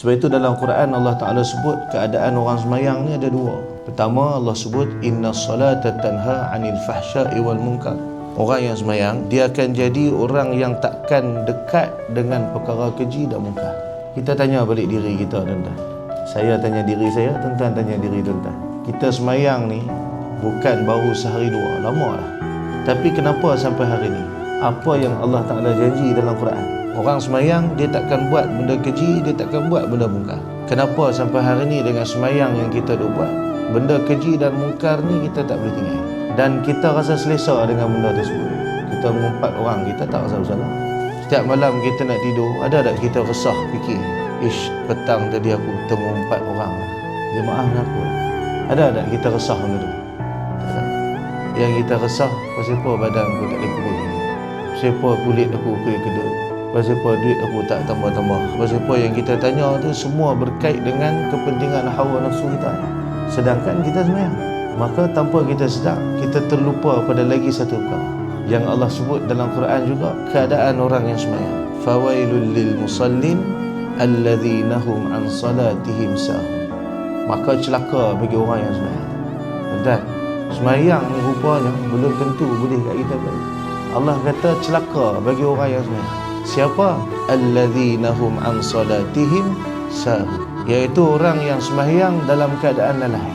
Sebab itu dalam Quran Allah Ta'ala sebut keadaan orang semayang ni ada dua. Pertama, Allah sebut inna salata tanha 'anil fahsya'i wal munkar. Orang yang semayang, dia akan jadi orang yang takkan dekat dengan perkara keji dan munkar. Kita tanya balik diri kita, tuan-tuan. Saya tanya diri saya, tuan-tuan tanya diri tuan-tuan. Kita semayang ni bukan baru sehari dua, lama dah. Tapi kenapa sampai hari ni? Apa yang Allah Ta'ala janji dalam Quran? Orang semayang, dia takkan buat benda keji, dia takkan buat benda munkar. Kenapa sampai hari ni dengan semayang yang kita dah buat, benda keji dan munkar ni kita tak boleh tinggal. Dan kita rasa selesa dengan benda tersebut. Kita mengumpat orang, kita tak rasa bersalah. Setiap malam kita nak tidur, ada tak kita resah fikir, petang tadi aku mengumpat orang, jemaah mengaku. Ada tak kita resah benda tu? Tak. Yang kita resah, pasal apa badan aku tak boleh kurus, pasal apa kulit aku kedut, pasal apa duit aku tak tambah-tambah, pasal apa yang kita tanya tu semua berkait dengan kepentingan hawa nafsu kita. Sedangkan kita semayang, maka tanpa kita sedar, kita terlupa pada lagi satu perkara yang Allah sebut dalam Quran juga, keadaan orang yang semayang. Fawailul lil musallin alladzina hum an salatihim sahun. Maka celaka bagi orang yang semayang. Dan semayang ni rupanya belum tentu boleh kat kita balik. Allah kata celaka bagi orang yang semayang. Siapa? Alladzina hum an salatihim sahun, iaitu orang yang sembahyang dalam keadaan lalai.